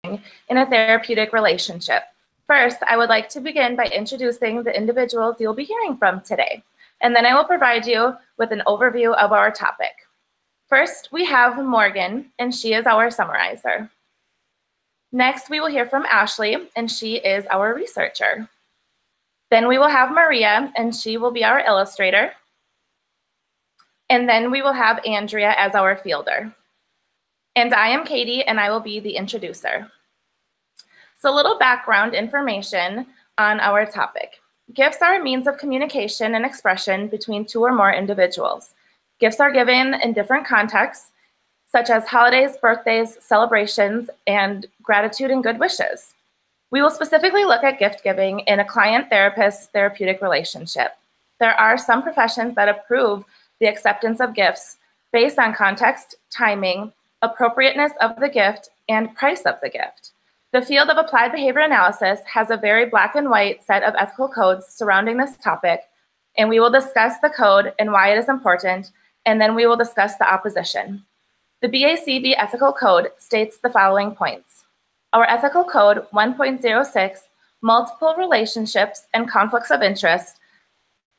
in a therapeutic relationship. First, I would like to begin by introducing the individuals you'll be hearing from today, and then I will provide you with an overview of our topic. First, we have Morgan, and she is our summarizer. Next, we will hear from Ashley, and she is our researcher. Then we will have Maria, and she will be our illustrator. And then we will have Andrea as our fielder. And I am Katie, and I will be the introducer. So a little background information on our topic. Gifts are a means of communication and expression between two or more individuals. Gifts are given in different contexts, such as holidays, birthdays, celebrations, and gratitude and good wishes. We will specifically look at gift giving in a client-therapist therapeutic relationship. There are some professions that approve the acceptance of gifts based on context, timing, appropriateness of the gift, and price of the gift. The field of applied behavior analysis has a very black and white set of ethical codes surrounding this topic, and we will discuss the code and why it is important, and then we will discuss the opposition. The BACB ethical code states the following points. Our ethical code 1.06, multiple relationships and conflicts of interest,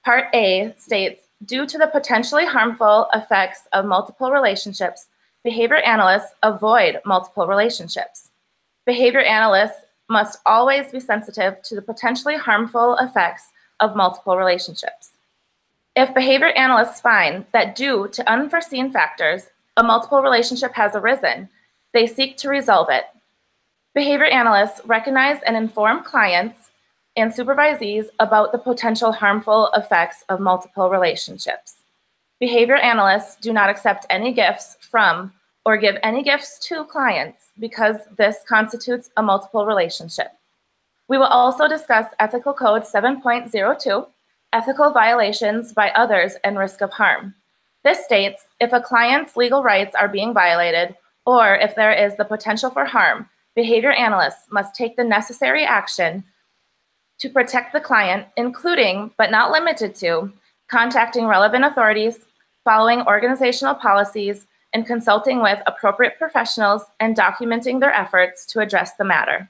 Part A states, due to the potentially harmful effects of multiple relationships, behavior analysts avoid multiple relationships. Behavior analysts must always be sensitive to the potentially harmful effects of multiple relationships. If behavior analysts find that due to unforeseen factors, a multiple relationship has arisen, they seek to resolve it. Behavior analysts recognize and inform clients and supervisees about the potential harmful effects of multiple relationships. Behavior analysts do not accept any gifts from or give any gifts to clients because this constitutes a multiple relationship. We will also discuss Ethical Code 7.02, ethical violations by others and risk of harm. This states if a client's legal rights are being violated or if there is the potential for harm, behavior analysts must take the necessary action to protect the client, including, but not limited to, contacting relevant authorities, following organizational policies, and consulting with appropriate professionals and documenting their efforts to address the matter.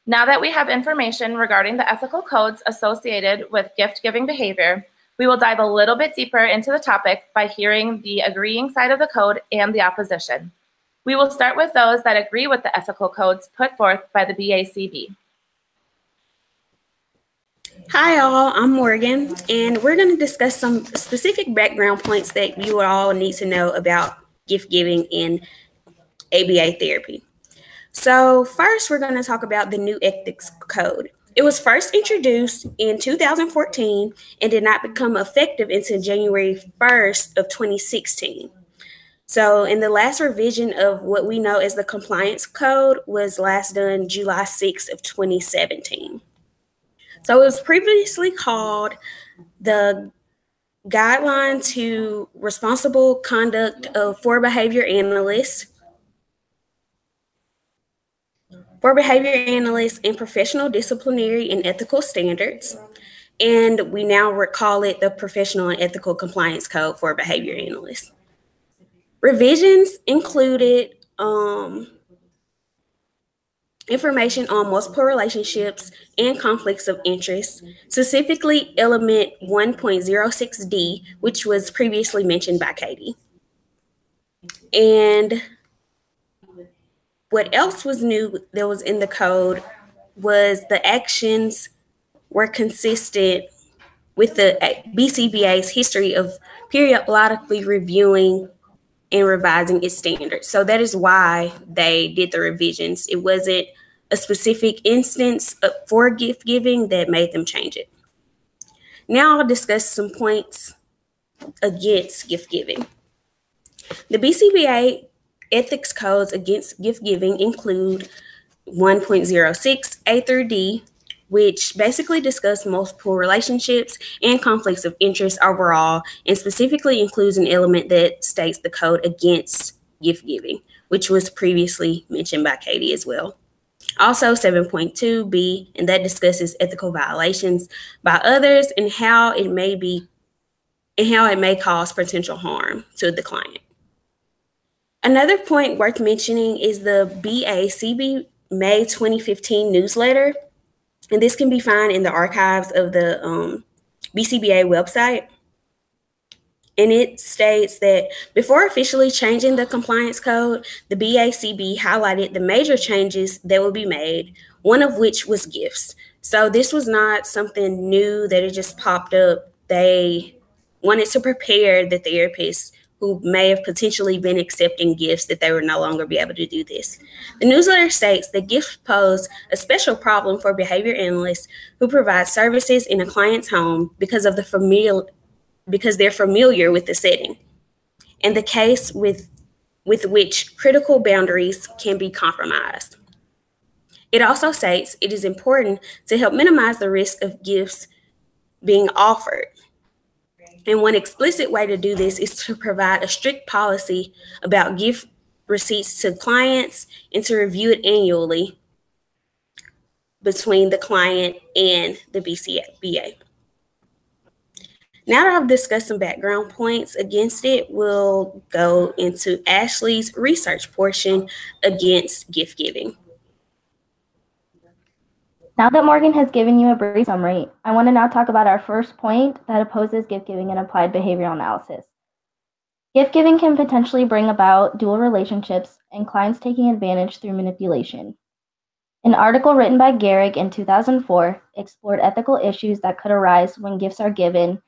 Now that we have information regarding the ethical codes associated with gift-giving behavior, we will dive a little bit deeper into the topic by hearing the agreeing side of the code and the opposition. We will start with those that agree with the ethical codes put forth by the BACB. Hi all, I'm Morgan, and we're going to discuss some specific background points that you all need to know about gift giving in ABA therapy. So first, we're going to talk about the new ethics code. It was first introduced in 2014 and did not become effective until January 1st of 2016. So in the last revision of what we know as the compliance code was last done July 6th of 2017. So it was previously called the Guideline to Responsible Conduct for Behavior Analysts and Professional Disciplinary and Ethical Standards. And we now call it the Professional and Ethical Compliance Code for Behavior Analysts. Revisions included information on multiple relationships and conflicts of interest, specifically element 1.06D, which was previously mentioned by Katie. And what else was new that was in the code was the actions were consistent with the BCBA's history of periodically reviewing and revising its standards. So that is why they did the revisions. It wasn't a specific instance for gift giving that made them change it. Now I'll discuss some points against gift giving. The BCBA ethics codes against gift giving include 1.06 A through D, which basically discuss multiple relationships and conflicts of interest overall, and specifically includes an element that states the code against gift giving, which was previously mentioned by Katie as well. Also 7.2B, and that discusses ethical violations by others and how it may cause potential harm to the client. Another point worth mentioning is the BACB May 2015 newsletter, and this can be found in the archives of the BCBA website. And it states that before officially changing the compliance code, the BACB highlighted the major changes that would be made, one of which was gifts. So this was not something new that it just popped up. They wanted to prepare the therapists who may have potentially been accepting gifts that they would no longer be able to do this. The newsletter states that gifts pose a special problem for behavior analysts who provide services in a client's home because they're familiar with the setting and the case with which critical boundaries can be compromised. It also states it is important to help minimize the risk of gifts being offered. And one explicit way to do this is to provide a strict policy about gift receipts to clients and to review it annually between the client and the BCBA. Now that I've discussed some background points against it, we'll go into Ashley's research portion against gift giving. Now that Morgan has given you a brief summary, I want to now talk about our first point that opposes gift giving in applied behavioral analysis. Gift giving can potentially bring about dual relationships and clients taking advantage through manipulation. An article written by Gehrig in 2004 explored ethical issues that could arise when gifts are given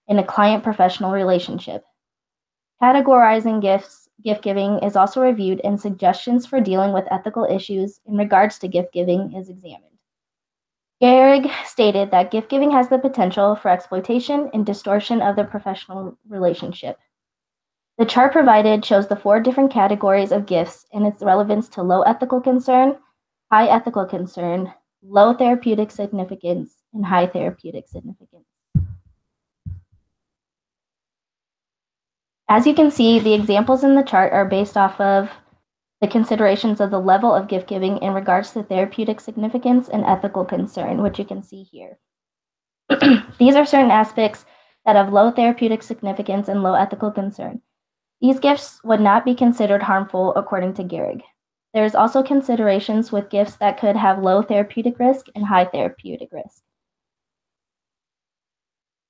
in a client-professional relationship. Categorizing gift giving is also reviewed, and suggestions for dealing with ethical issues in regards to gift giving is examined. Gehrig stated that gift giving has the potential for exploitation and distortion of the professional relationship. The chart provided shows the 4 different categories of gifts and its relevance to low ethical concern, high ethical concern, low therapeutic significance, and high therapeutic significance. As you can see, the examples in the chart are based off of the considerations of the level of gift giving in regards to therapeutic significance and ethical concern, which you can see here. These are certain aspects that have low therapeutic significance and low ethical concern. These gifts would not be considered harmful according to Gehrig. There is also considerations with gifts that could have low therapeutic risk and high therapeutic risk,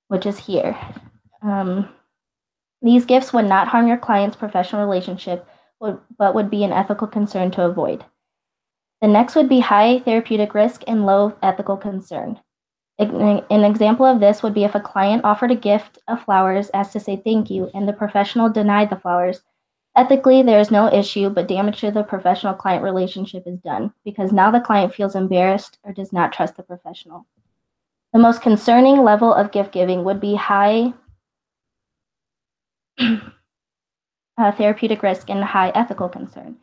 which is here. These gifts would not harm your client's professional relationship, but would be an ethical concern to avoid. The next would be high therapeutic risk and low ethical concern. An example of this would be if a client offered a gift of flowers as to say thank you and the professional denied the flowers. Ethically, there is no issue, but damage to the professional-client relationship is done because now the client feels embarrassed or does not trust the professional. The most concerning level of gift giving would be high therapeutic risk and high ethical concern.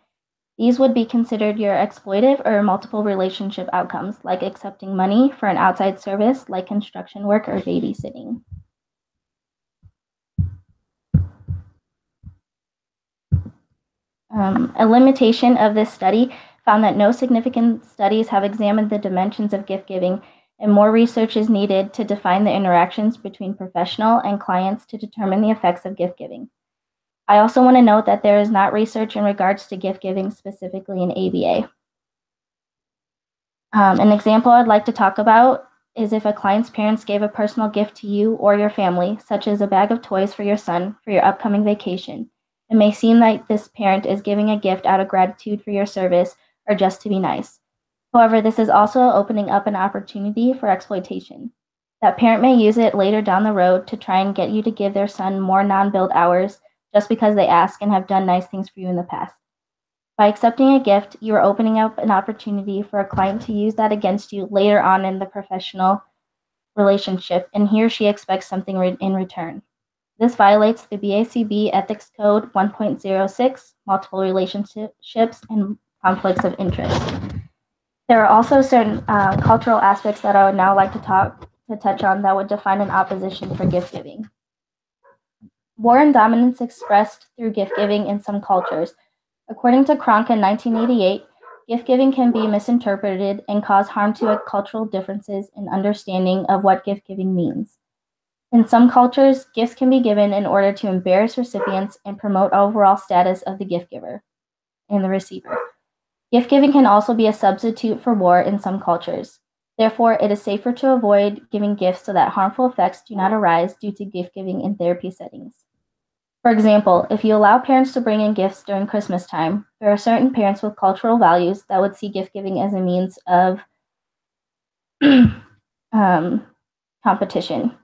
These would be considered your exploitive or multiple relationship outcomes, like accepting money for an outside service like construction work or babysitting. A limitation of this study found that no significant studies have examined the dimensions of gift giving, and more research is needed to define the interactions between professional and clients to determine the effects of gift giving. I also want to note that there is not research in regards to gift giving specifically in ABA. An example I'd like to talk about is if a client's parents gave a personal gift to you or your family, such as a bag of toys for your son for your upcoming vacation. It may seem like this parent is giving a gift out of gratitude for your service or just to be nice. However, this is also opening up an opportunity for exploitation. That parent may use it later down the road to try and get you to give their son more non-billed hours just because they ask and have done nice things for you in the past. By accepting a gift, you are opening up an opportunity for a client to use that against you later on in the professional relationship, and he or she expects something in return. This violates the BACB Ethics Code 1.06, multiple relationships and conflicts of interest. There are also certain cultural aspects that I would now like to touch on that would define an opposition for gift giving. War and dominance expressed through gift giving in some cultures. According to Cronk in 1988, gift giving can be misinterpreted and cause harm to cultural differences in understanding of what gift giving means. In some cultures, gifts can be given in order to embarrass recipients and promote overall status of the gift giver and the receiver. Gift giving can also be a substitute for war in some cultures. Therefore, it is safer to avoid giving gifts so that harmful effects do not arise due to gift giving in therapy settings. For example, if you allow parents to bring in gifts during Christmas time, there are certain parents with cultural values that would see gift giving as a means of competition.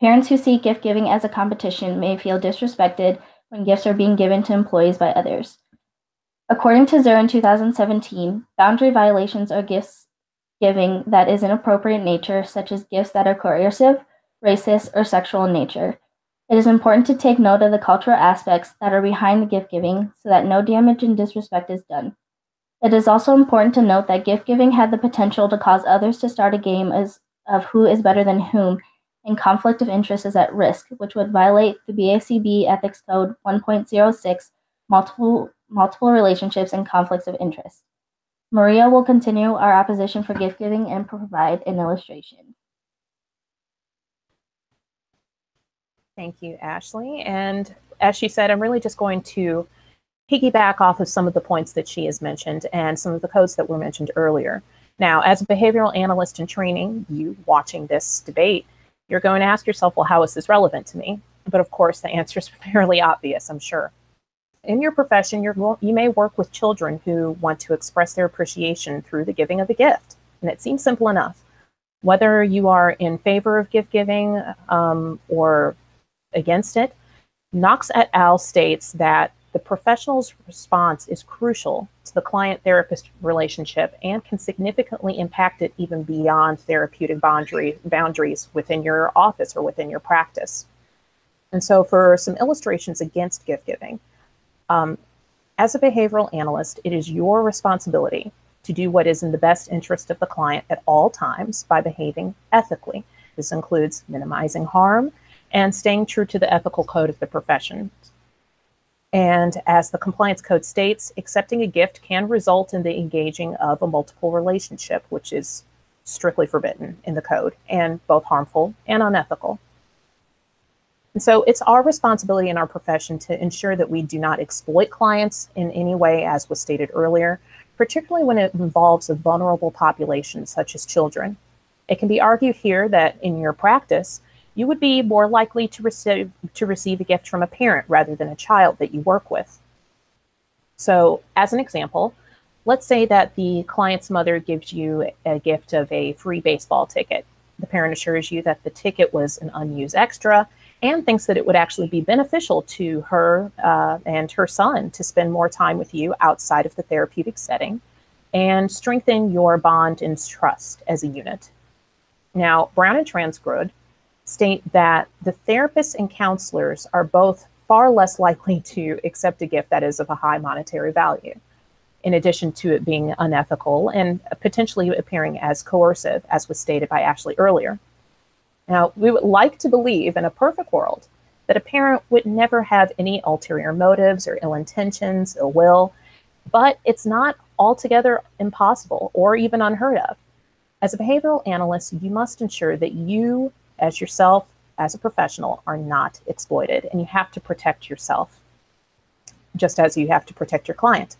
Parents who see gift giving as a competition may feel disrespected when gifts are being given to employees by others. According to Zur in 2017, boundary violations are gifts giving that is inappropriate in nature, such as gifts that are coercive, racist, or sexual in nature. It is important to take note of the cultural aspects that are behind the gift giving so that no damage and disrespect is done. It is also important to note that gift giving had the potential to cause others to start a game of who is better than whom, and conflict of interest is at risk, which would violate the BACB Ethics Code 1.06, multiple relationships and conflicts of interest. Maria will continue our opposition for gift giving and provide an illustration. Thank you, Ashley. And as she said, I'm really just going to piggyback off of some of the points that she has mentioned and some of the codes that were mentioned earlier. Now, as a behavioral analyst in training, you watching this debate, you're going to ask yourself, well, how is this relevant to me? But of course, the answer is fairly obvious, I'm sure. In your profession, you may work with children who want to express their appreciation through the giving of a gift. And it seems simple enough. Whether you are in favor of gift giving or against it, Knox et al. States that the professional's response is crucial to the client-therapist relationship and can significantly impact it even beyond therapeutic boundaries within your office or within your practice. And so for some illustrations against gift giving, as a behavioral analyst, it is your responsibility to do what is in the best interest of the client at all times by behaving ethically. This includes minimizing harm and staying true to the ethical code of the profession. And as the compliance code states, accepting a gift can result in the engaging of a multiple relationship, which is strictly forbidden in the code and both harmful and unethical. And so it's our responsibility in our profession to ensure that we do not exploit clients in any way, as was stated earlier, particularly when it involves a vulnerable population such as children. It can be argued here that in your practice, you would be more likely to receive a gift from a parent rather than a child that you work with. So as an example, let's say that the client's mother gives you a gift of a free baseball ticket. The parent assures you that the ticket was an unused extra and thinks that it would actually be beneficial to her and her son to spend more time with you outside of the therapeutic setting and strengthen your bond and trust as a unit. Now, Brown and Transgrud state that the therapists and counselors are both far less likely to accept a gift that is of a high monetary value, in addition to it being unethical and potentially appearing as coercive, as was stated by Ashley earlier. Now, we would like to believe in a perfect world that a parent would never have any ulterior motives or ill intentions, ill will, but it's not altogether impossible or even unheard of. As a behavioral analyst, you must ensure that you, as yourself, as a professional, are not exploited, and you have to protect yourself, just as you have to protect your client.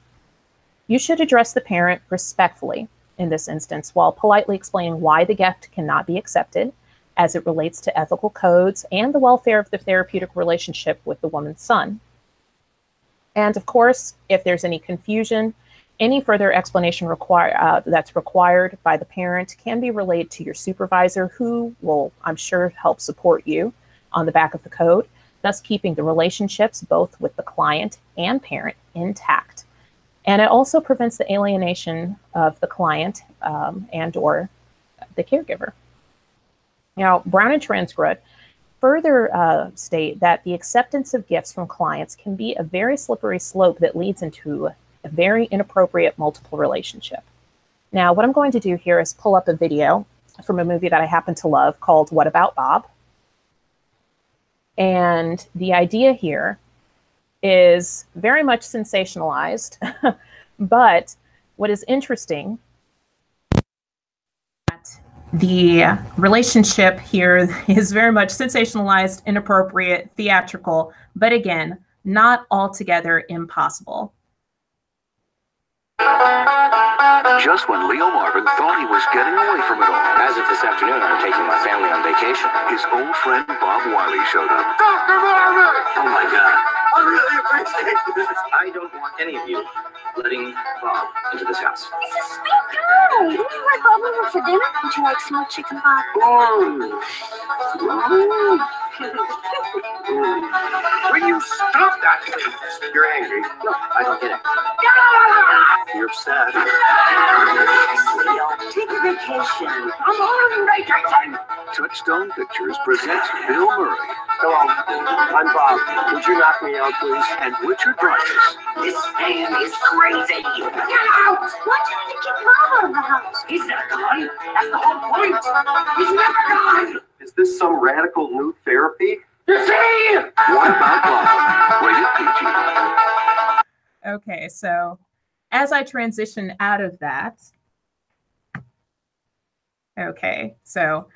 You should address the parent respectfully in this instance, while politely explaining why the gift cannot be accepted as it relates to ethical codes and the welfare of the therapeutic relationship with the woman's son. And of course, if there's any confusion, any further explanation that's required by the parent can be relayed to your supervisor, who will, I'm sure, help support you on the back of the code, thus keeping the relationships both with the client and parent intact. And it also prevents the alienation of the client and or the caregiver. Now, Brown and Transgrud further state that the acceptance of gifts from clients can be a very slippery slope that leads into a very inappropriate multiple relationship. Now, what I'm going to do here is pull up a video from a movie that I happen to love called What About Bob? And the idea here is very much sensationalized, but what is interesting The relationship here is very much sensationalized, inappropriate, theatrical, but again, not altogether impossible. Just when Leo Marvin thought he was getting away from it all. As of this afternoon, I'm taking my family on vacation. His old friend Bob Wiley showed up. Dr. Marvin! Oh my God. I really appreciate this. I don't want any of you letting Bob into this house. He's a sweet guy. Didn't you invite Bob over for dinner? Would you like smoked chicken pot? Will you stop that, please? You're angry. No, I don't get it. You're upset. Take a vacation. I'm on vacation. Touchstone Pictures presents Bill Murray. Hello, I'm Bob. Would you knock me out, please? And Richard Dreyfuss. This man is crazy. Get out. Why trying to kick Bob out of the house? He's not gone. That's the whole point. He's never gone. Is this some radical new therapy? You see? What about Bob? Rated PG. Okay, so as I transition out of that, okay, so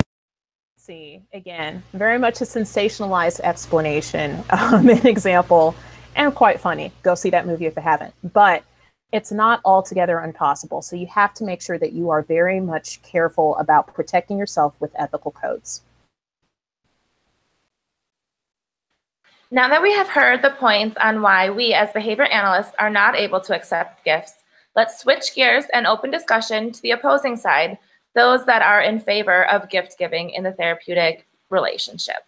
see, again, very much a sensationalized explanation, an example, and quite funny. Go see that movie if you haven't. But it's not altogether impossible. So you have to make sure that you are very much careful about protecting yourself with ethical codes. Now that we have heard the points on why we as behavior analysts are not able to accept gifts, let's switch gears and open discussion to the opposing side, those that are in favor of gift giving in the therapeutic relationship.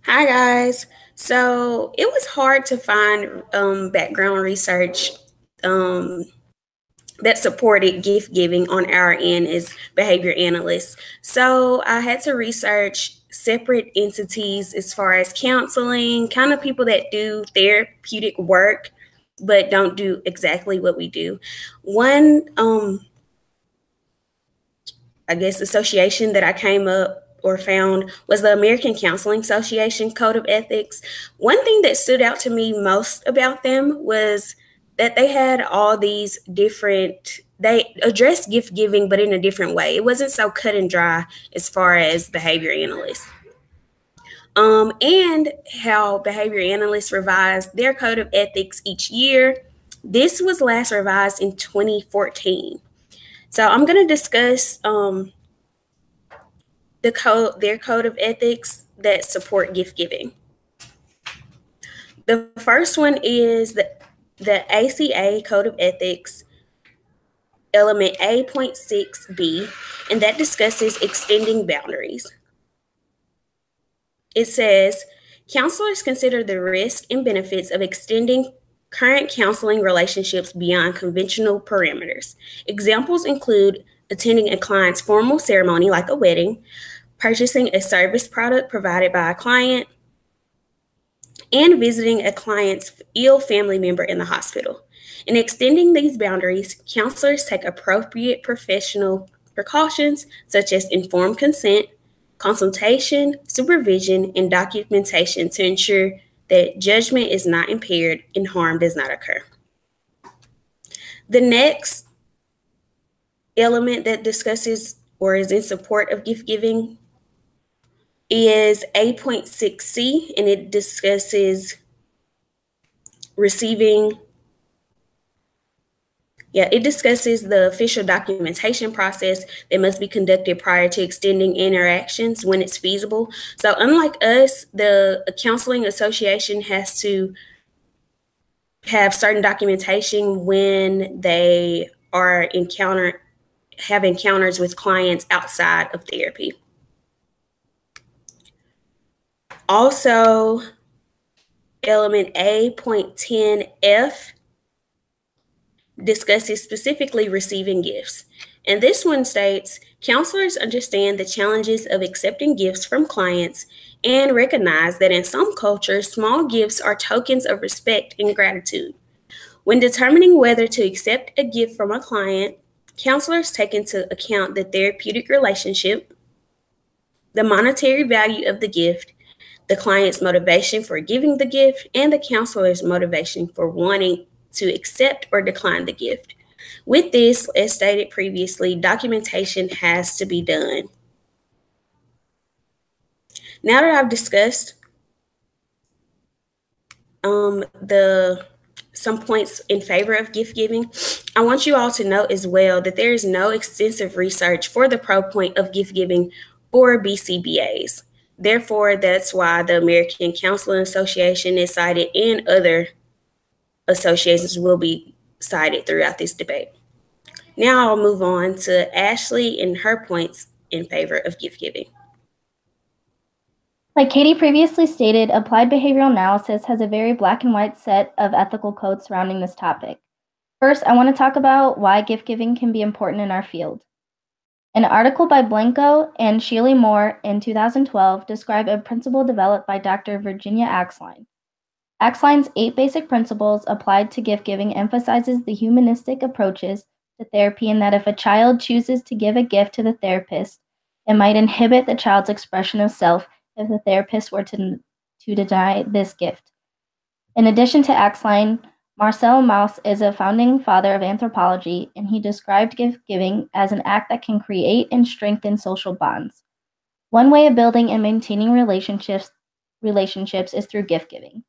Hi guys. So it was hard to find background research that supported gift giving on our end as behavior analysts. So I had to research separate entities as far as counseling, kind of people that do therapeutic work, but don't do exactly what we do. One, I guess, association that I came up or found was the American Counseling Association Code of Ethics. One thing that stood out to me most about them was that they had all these different, they addressed gift giving, but in a different way. It wasn't so cut and dry as far as behavior analysts. And how behavior analysts revise their code of ethics each year. This was last revised in 2014. So I'm going to discuss their code of ethics that support gift giving. The first one is the ACA Code of Ethics, element A.6b, and that discusses extending boundaries. It says, counselors consider the risks and benefits of extending current counseling relationships beyond conventional parameters. Examples include attending a client's formal ceremony like a wedding, purchasing a service product provided by a client, and visiting a client's ill family member in the hospital. In extending these boundaries, counselors take appropriate professional precautions such as informed consent, consultation, supervision, and documentation to ensure that judgment is not impaired and harm does not occur. The next element that discusses or is in support of gift giving is A.6c, and it discusses it discusses the official documentation process that must be conducted prior to extending interactions when it's feasible. So unlike us, the counseling association has to have certain documentation when they are have encounters with clients outside of therapy. Also, element A.10f discusses specifically receiving gifts. And this one states, counselors understand the challenges of accepting gifts from clients and recognize that in some cultures, small gifts are tokens of respect and gratitude. When determining whether to accept a gift from a client, counselors take into account the therapeutic relationship, the monetary value of the gift, the client's motivation for giving the gift, and the counselor's motivation for wanting to accept or decline the gift. With this, as stated previously, documentation has to be done. Now that I've discussed some points in favor of gift giving, I want you all to note as well that there is no extensive research for the pro point of gift giving for BCBAs. Therefore, that's why the American Counseling Association is cited and other associations will be cited throughout this debate. Now I'll move on to Ashley and her points in favor of gift giving. Like Katie previously stated, applied behavioral analysis has a very black and white set of ethical codes surrounding this topic. First, I want to talk about why gift giving can be important in our field. An article by Blanco and Sheely Moore in 2012 described a principle developed by Dr. Virginia Axline. Axline's 8 basic principles applied to gift giving emphasizes the humanistic approaches to therapy, and that if a child chooses to give a gift to the therapist, it might inhibit the child's expression of self if the therapist were to deny this gift. In addition to Axline, Marcel Mauss is a founding father of anthropology, and he described gift giving as an act that can create and strengthen social bonds. One way of building and maintaining relationships is through gift giving.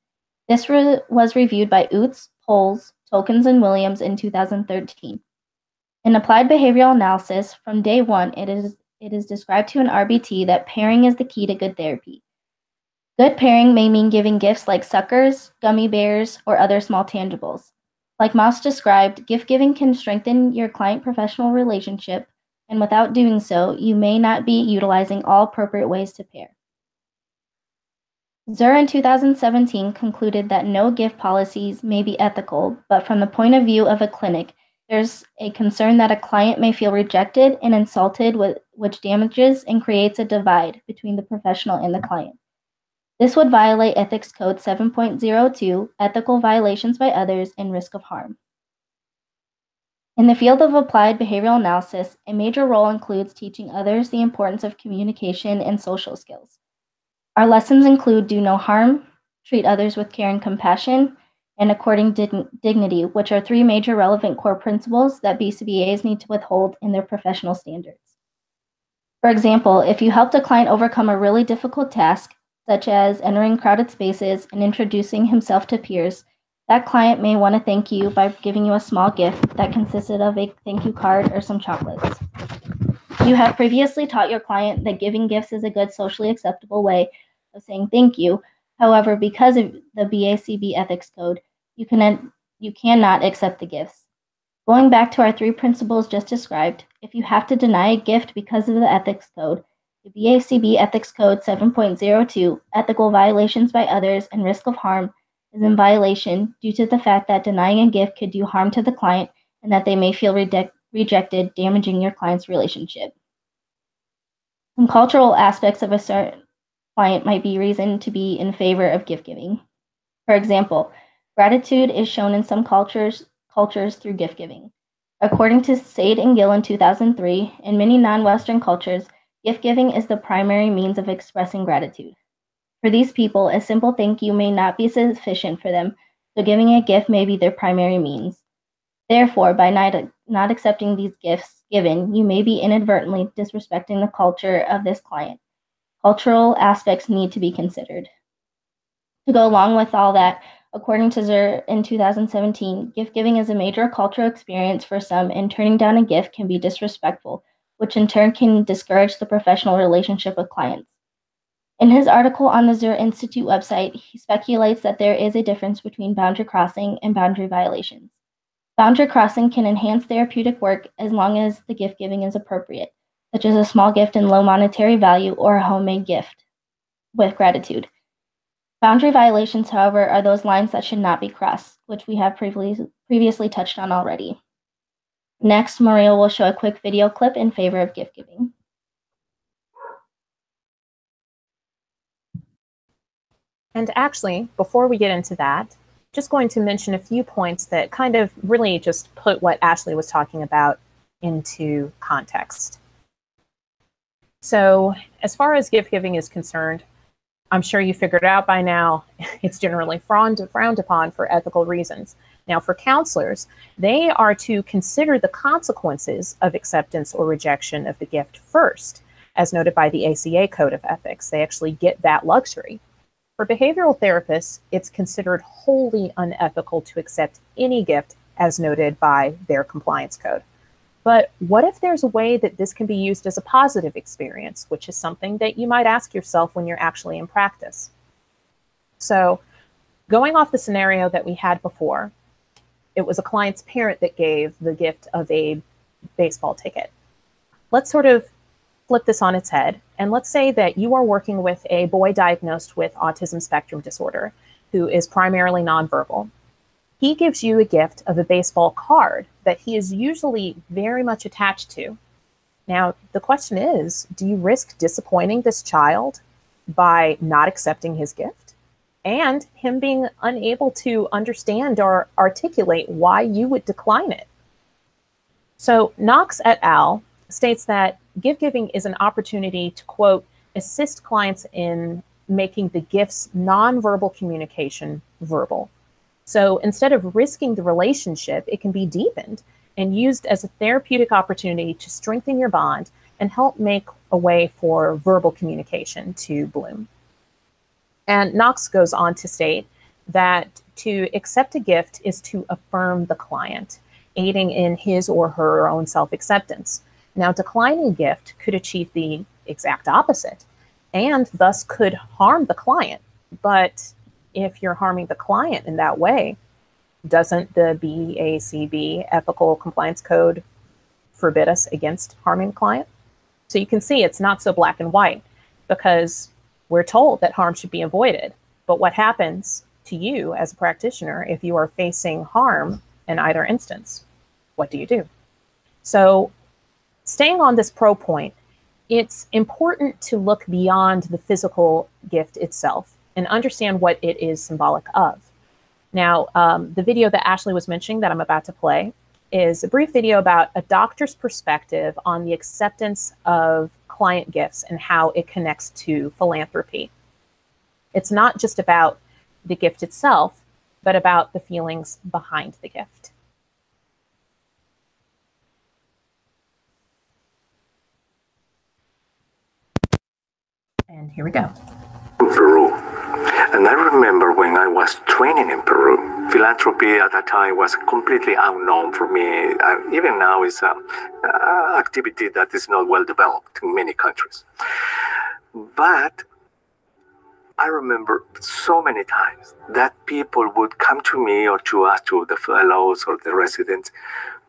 This was reviewed by Oots, Poles, Tokens, and Williams in 2013. In applied behavioral analysis, from day one, it is described to an RBT that pairing is the key to good therapy. Good pairing may mean giving gifts like suckers, gummy bears, or other small tangibles. Like Mauss described, gift giving can strengthen your client-professional relationship, and without doing so, you may not be utilizing all appropriate ways to pair. Zur in 2017 concluded that no gift policies may be ethical, but from the point of view of a clinic, there's a concern that a client may feel rejected and insulted, which damages and creates a divide between the professional and the client. This would violate Ethics Code 7.02, ethical violations by others and risk of harm. In the field of applied behavioral analysis, a major role includes teaching others the importance of communication and social skills. Our lessons include do no harm, treat others with care and compassion, and according dignity, which are 3 major relevant core principles that BCBAs need to withhold in their professional standards. For example, if you helped a client overcome a really difficult task, such as entering crowded spaces and introducing himself to peers, that client may want to thank you by giving you a small gift that consisted of a thank you card or some chocolates. You have previously taught your client that giving gifts is a good socially acceptable way of saying thank you. However, because of the BACB ethics code, you cannot accept the gifts. Going back to our 3 principles just described, if you have to deny a gift because of the ethics code, the BACB Ethics Code 7.02, ethical violations by others and risk of harm, is in violation due to the fact that denying a gift could do harm to the client and that they may feel rejected, damaging your client's relationship. Some cultural aspects of a certain client might be reason to be in favor of gift giving. For example, gratitude is shown in some cultures through gift giving. According to Sade and Gill in 2003, in many non-Western cultures, gift giving is the primary means of expressing gratitude. For these people, a simple thank you may not be sufficient for them, so giving a gift may be their primary means. Therefore, by not accepting these gifts given, you may be inadvertently disrespecting the culture of this client. Cultural aspects need to be considered. To go along with all that, according to Zur in 2017, gift giving is a major cultural experience for some, and turning down a gift can be disrespectful, which in turn can discourage the professional relationship with clients. In his article on the Zur Institute website, he speculates that there is a difference between boundary crossing and boundary violations. Boundary crossing can enhance therapeutic work as long as the gift giving is appropriate, such as a small gift in low monetary value or a homemade gift with gratitude. Boundary violations, however, are those lines that should not be crossed, which we have previously touched on already. Next, Maria will show a quick video clip in favor of gift giving. And actually, before we get into that, just going to mention a few points that kind of really just put what Ashley was talking about into context. So as far as gift giving is concerned, I'm sure you figured it out by now, it's generally frowned upon for ethical reasons. Now, for counselors, they are to consider the consequences of acceptance or rejection of the gift first, as noted by the ACA Code of Ethics. They actually get that luxury. For behavioral therapists, it's considered wholly unethical to accept any gift, as noted by their compliance code. But what if there's a way that this can be used as a positive experience, which is something that you might ask yourself when you're actually in practice? So, going off the scenario that we had before, it was a client's parent that gave the gift of a baseball ticket. Let's sort of flip this on its head, and let's say that you are working with a boy diagnosed with autism spectrum disorder who is primarily nonverbal. He gives you a gift of a baseball card that he is usually very much attached to. Now, the question is, do you risk disappointing this child by not accepting his gift and him being unable to understand or articulate why you would decline it? So Knox et al. States that gift giving is an opportunity to, quote, assist clients in making the gift's nonverbal communication verbal. So instead of risking the relationship, it can be deepened and used as a therapeutic opportunity to strengthen your bond and help make a way for verbal communication to bloom. And Knox goes on to state that to accept a gift is to affirm the client, aiding in his or her own self-acceptance. Now, declining a gift could achieve the exact opposite and thus could harm the client. But if you're harming the client in that way, doesn't the BACB ethical compliance code forbid us against harming the client? So you can see it's not so black and white, because we're told that harm should be avoided. But what happens to you as a practitioner if you are facing harm in either instance? What do you do? So staying on this pro point, it's important to look beyond the physical gift itself and understand what it is symbolic of. Now, the video that Ashley was mentioning that I'm about to play is a brief video about a doctor's perspective on the acceptance of client gifts and how it connects to philanthropy. It's not just about the gift itself, but about the feelings behind the gift. And here we go. Peru. And I remember when I was training in Peru, philanthropy at that time was completely unknown for me. Even now, it's an activity that is not well developed in many countries. But I remember so many times that people would come to me or to us, to the fellows or the residents,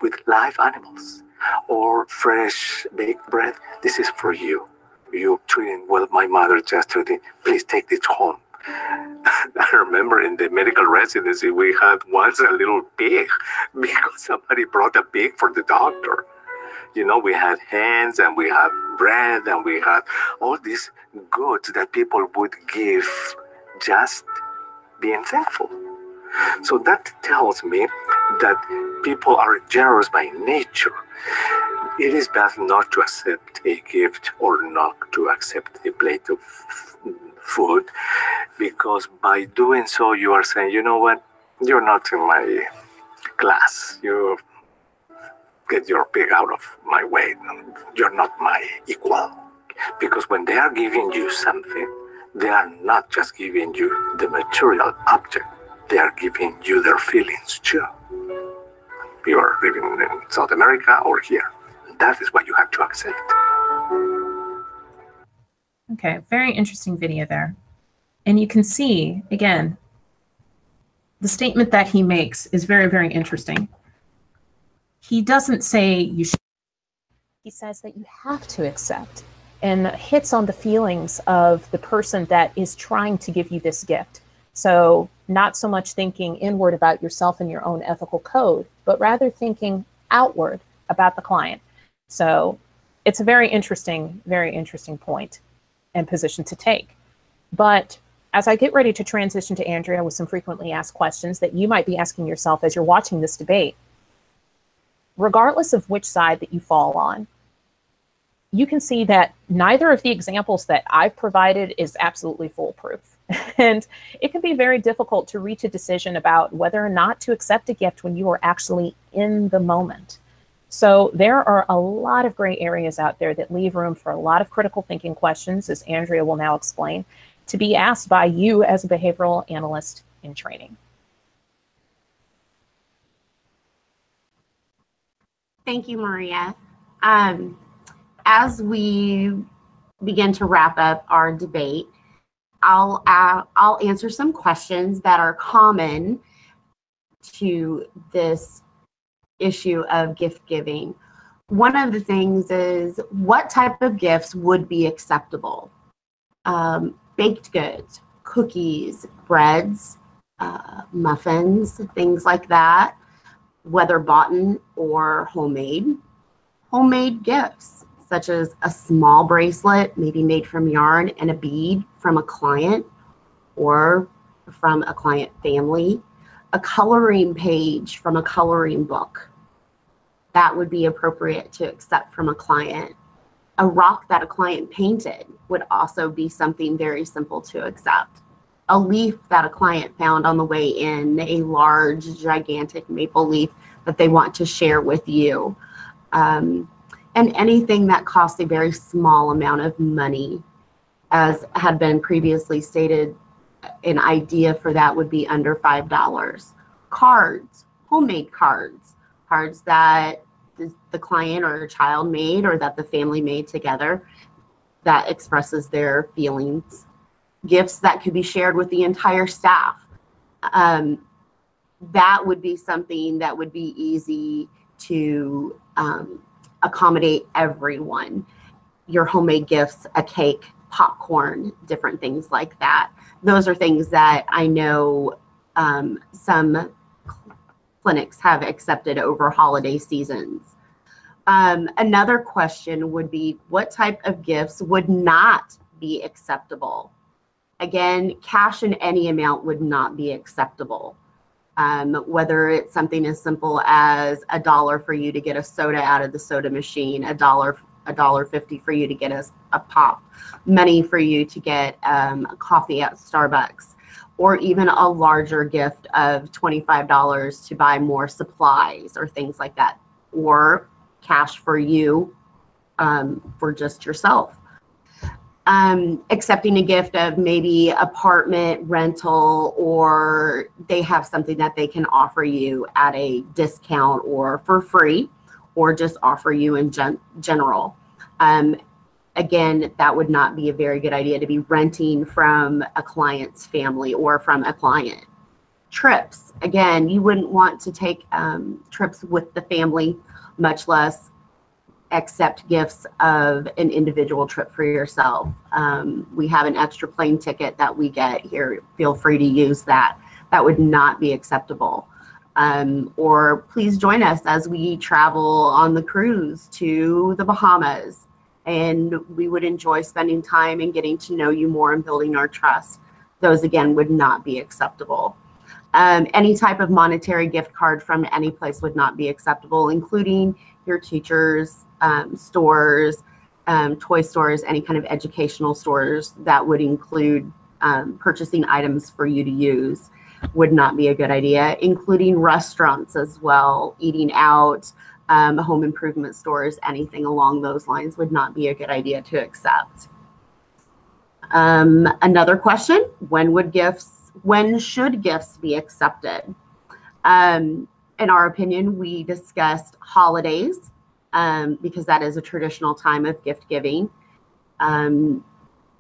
with live animals or fresh baked bread. This is for you. You treated well my mother yesterday. Please take this home. I remember in the medical residency, we had once a little pig because somebody brought a pig for the doctor. You know, we had hens and we had bread and we had all these goods that people would give just being thankful. So that tells me that people are generous by nature. It is best not to accept a gift or not to accept a plate of food, because by doing so, you are saying, you know what, you're not in my class. You get your pig out of my way. You're not my equal. Because when they are giving you something, they are not just giving you the material object, they are giving you their feelings too. You are living in South America or here. That is what you have to accept. Okay, very interesting video there. And you can see, again, the statement that he makes is very, very interesting. He doesn't say you should. He says that you have to accept, and hits on the feelings of the person that is trying to give you this gift. So not so much thinking inward about yourself and your own ethical code, but rather thinking outward about the client. So it's a very interesting point and position to take. But as I get ready to transition to Andrea with some frequently asked questions that you might be asking yourself as you're watching this debate, regardless of which side that you fall on, you can see that neither of the examples that I've provided is absolutely foolproof. And it can be very difficult to reach a decision about whether or not to accept a gift when you are actually in the moment. So there are a lot of gray areas out there that leave room for a lot of critical thinking questions, as Andrea will now explain, to be asked by you as a behavioral analyst in training. Thank you, Maria. As we begin to wrap up our debate, I'll answer some questions that are common to this issue of gift giving. One of the things is, what type of gifts would be acceptable? Baked goods, cookies, breads, muffins, things like that, whether bought or homemade. Homemade gifts, such as a small bracelet, maybe made from yarn, and a bead from a client or from a client family. A coloring page from a coloring book. That would be appropriate to accept from a client. A rock that a client painted would also be something very simple to accept. A leaf that a client found on the way in, a large, gigantic maple leaf that they want to share with you. And anything that costs a very small amount of money. As had been previously stated, an idea for that would be under $5. Cards, homemade cards, cards that the client or a child made or that the family made together that expresses their feelings. Gifts that could be shared with the entire staff. That would be something that would be easy to accommodate everyone. Your homemade gifts, a cake, popcorn, different things like that. Those are things that I know some clinics have accepted over holiday seasons. Another question would be, what type of gifts would not be acceptable? Again, cash in any amount would not be acceptable. Whether it's something as simple as $1 for you to get a soda out of the soda machine, $1.50 for you to get a pop, money for you to get a coffee at Starbucks, or even a larger gift of $25 to buy more supplies or things like that, or cash for you for just yourself. Accepting a gift of maybe apartment rental, or they have something that they can offer you at a discount or for free, or just offer you in general. Again, that would not be a very good idea to be renting from a client's family or from a client. Trips, again, you wouldn't want to take trips with the family, much less accept gifts of an individual trip for yourself. We have an extra plane ticket that we get here. Feel free to use that. That would not be acceptable. Or please join us as we travel on the cruise to the Bahamas, and we would enjoy spending time and getting to know you more and building our trust. Those, again, would not be acceptable. Any type of monetary gift card from any place would not be acceptable, including your teachers, stores, toy stores, any kind of educational stores that would include purchasing items for you to use would not be a good idea, including restaurants as well, eating out, home improvement stores, anything along those lines would not be a good idea to accept. Another question, when should gifts be accepted? In our opinion, we discussed holidays because that is a traditional time of gift giving.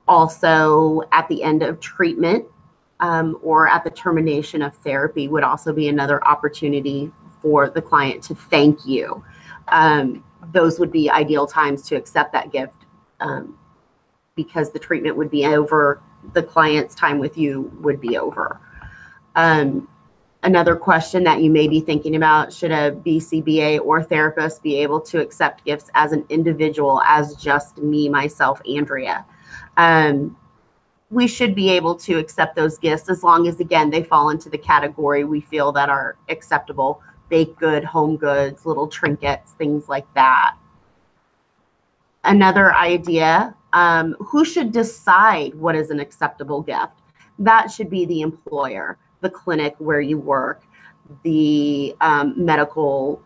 Also, at the end of treatment or at the termination of therapy would also be another opportunity for the client to thank you. Those would be ideal times to accept that gift because the treatment would be over, the client's time with you would be over. Another question that you may be thinking about, should a BCBA or therapist be able to accept gifts as an individual, as just me, myself, Andrea? We should be able to accept those gifts as long as, again, they fall into the category we feel that are acceptable. Baked good, home goods, little trinkets, things like that. Another idea, who should decide what is an acceptable gift? That should be the employer, the clinic where you work, the medical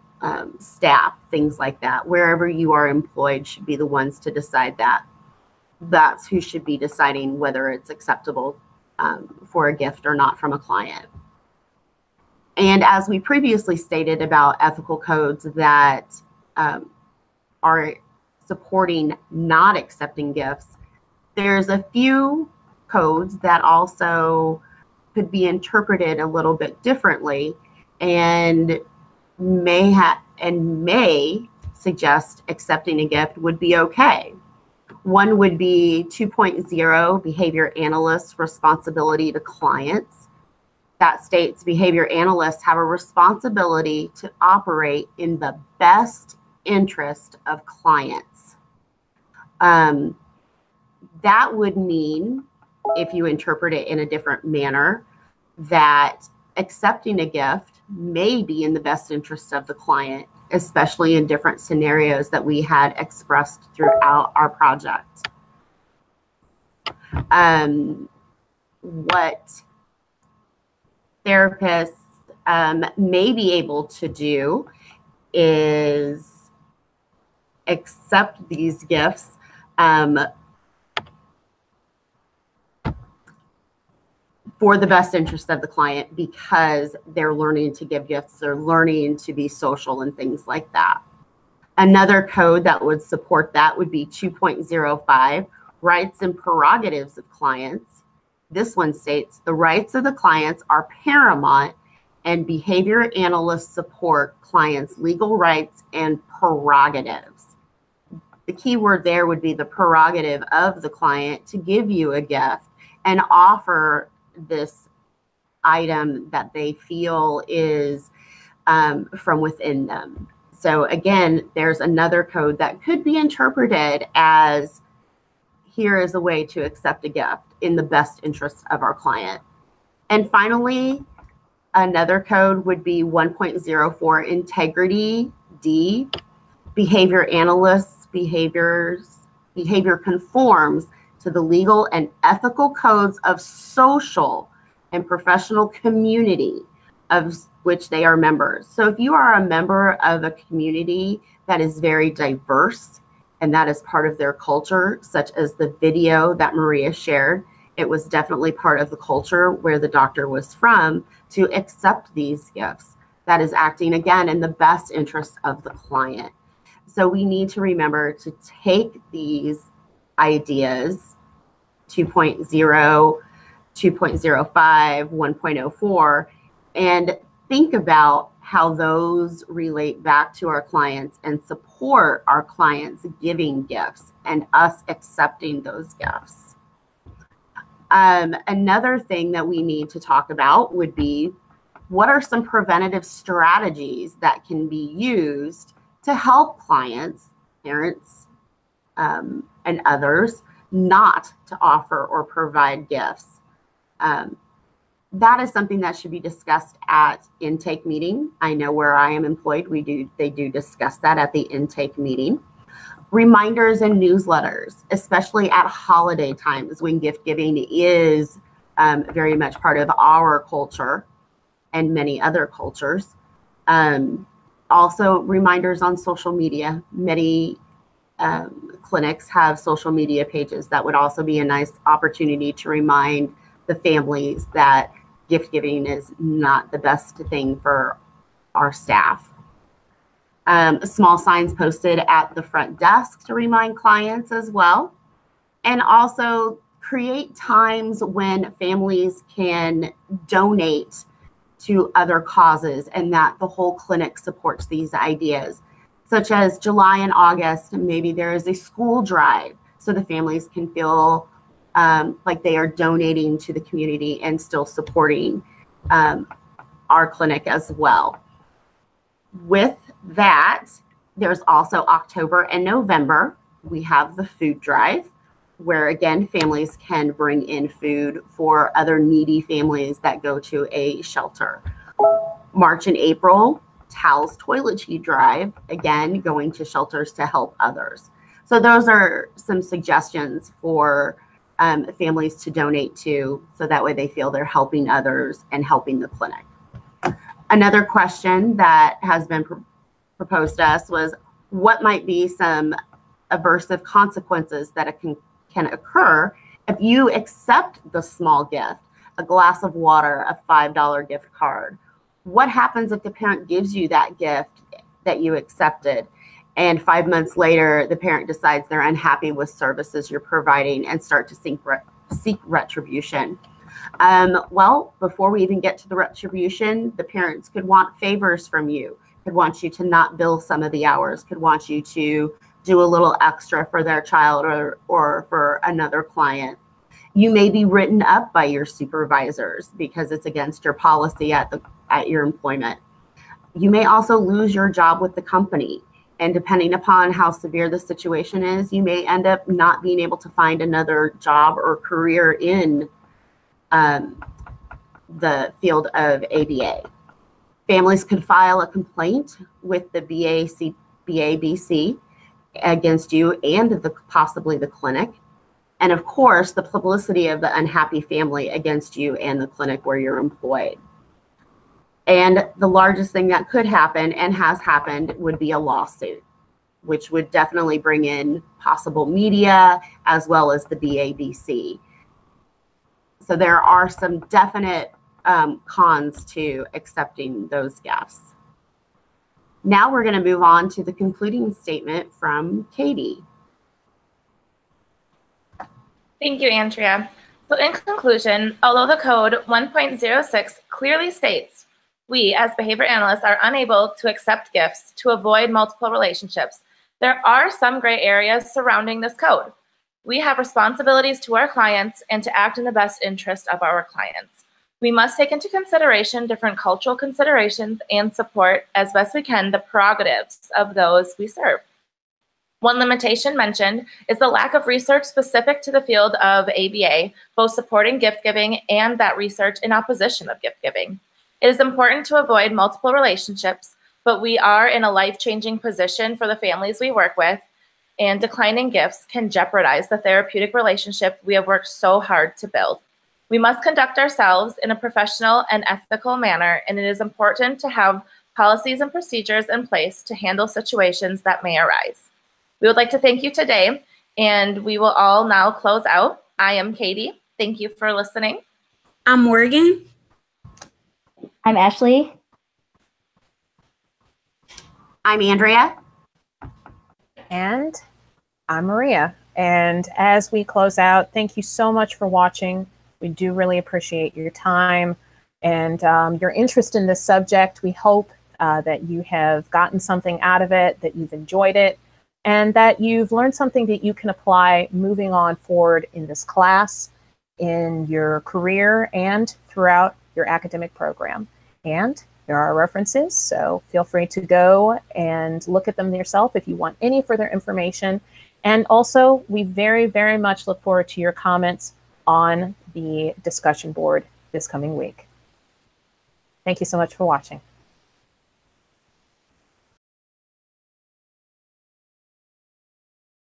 staff, things like that. Wherever you are employed should be the ones to decide that. That's who should be deciding whether it's acceptable for a gift or not from a client. And as we previously stated about ethical codes that are supporting not accepting gifts, there's a few codes that also could be interpreted a little bit differently and may suggest accepting a gift would be okay. One would be 2.0, behavior analysts' responsibility to clients. That states behavior analysts have a responsibility to operate in the best interest of clients. That would mean, if you interpret it in a different manner, that accepting a gift may be in the best interest of the client, especially in different scenarios that we had expressed throughout our project. What therapists may be able to do is accept these gifts for the best interest of the client because they're learning to give gifts, they're learning to be social and things like that. Another code that would support that would be 2.05, rights and prerogatives of clients. This one states the rights of the clients are paramount and behavior analysts support clients' legal rights and prerogatives. The key word there would be the prerogative of the client to give you a gift and offer this item that they feel is from within them. So again, there's another code that could be interpreted as here is a way to accept a gift in the best interest of our client. And finally, another code would be 1.04 integrity D. Behavior analysts' behavior conforms to the legal and ethical codes of social and professional community of which they are members. So if you are a member of a community that is very diverse and that is part of their culture, such as the video that Maria shared, it was definitely part of the culture where the doctor was from to accept these gifts. That is acting again in the best interest of the client. So we need to remember to take these ideas, 2.0, 2.05, 1.04, and think about how those relate back to our clients and support our clients giving gifts and us accepting those gifts. Another thing that we need to talk about would be what are some preventative strategies that can be used to help clients, parents, and others not to offer or provide gifts. That is something that should be discussed at intake meeting. I know where I am employed, they do discuss that at the intake meeting. Reminders and newsletters, especially at holiday times when gift giving is very much part of our culture and many other cultures. Also, reminders on social media. Many clinics have social media pages. That would also be a nice opportunity to remind the families that gift giving is not the best thing for our staff. Small signs posted at the front desk to remind clients as well. And also create times when families can donate to other causes and that the whole clinic supports these ideas, such as July and August, maybe there is a school drive so the families can feel like they are donating to the community and still supporting our clinic as well. With that, there's also October and November. We have the food drive, where again, families can bring in food for other needy families that go to a shelter. March and April, Towels Toiletry Drive, again, going to shelters to help others. So those are some suggestions for families to donate to, so that way they feel they're helping others and helping the clinic. Another question that has been proposed to us was, what might be some aversive consequences that can occur if you accept the small gift, a glass of water, a $5 gift card? What happens if the parent gives you that gift that you accepted, and 5 months later, the parent decides they're unhappy with services you're providing and start to seek retribution? Well, before we even get to the retribution, the parents could want favors from you, could want you to not bill some of the hours, could want you to do a little extra for their child or for another client. You may be written up by your supervisors because it's against your policy at your employment. You may also lose your job with the company. And depending upon how severe the situation is, you may end up not being able to find another job or career in the field of ABA. Families could file a complaint with the BABC against you and possibly the clinic. And of course, the publicity of the unhappy family against you and the clinic where you're employed. And the largest thing that could happen and has happened would be a lawsuit, which would definitely bring in possible media as well as the BABC. So there are some definite cons to accepting those gifts. Now we're going to move on to the concluding statement from Katie. Thank you, Andrea. So in conclusion, although the code 1.06 clearly states we as behavior analysts are unable to accept gifts to avoid multiple relationships, there are some gray areas surrounding this code. We have responsibilities to our clients and to act in the best interest of our clients. We must take into consideration different cultural considerations and support as best we can the prerogatives of those we serve. One limitation mentioned is the lack of research specific to the field of ABA, both supporting gift giving and that research in opposition of gift giving. It is important to avoid multiple relationships, but we are in a life-changing position for the families we work with, and declining gifts can jeopardize the therapeutic relationship we have worked so hard to build. We must conduct ourselves in a professional and ethical manner, and it is important to have policies and procedures in place to handle situations that may arise. We would like to thank you today, and we will all now close out. I am Katie. Thank you for listening. I'm Morgan. I'm Ashley. I'm Andrea. And I'm Maria. And as we close out, thank you so much for watching. We do really appreciate your time and your interest in this subject. We hope that you have gotten something out of it, that you've enjoyed it, and that you've learned something that you can apply moving on forward in this class, in your career, and throughout your academic program. And there are references, so feel free to go and look at them yourself if you want any further information. And also, we very, very much look forward to your comments on the discussion board this coming week. Thank you so much for watching.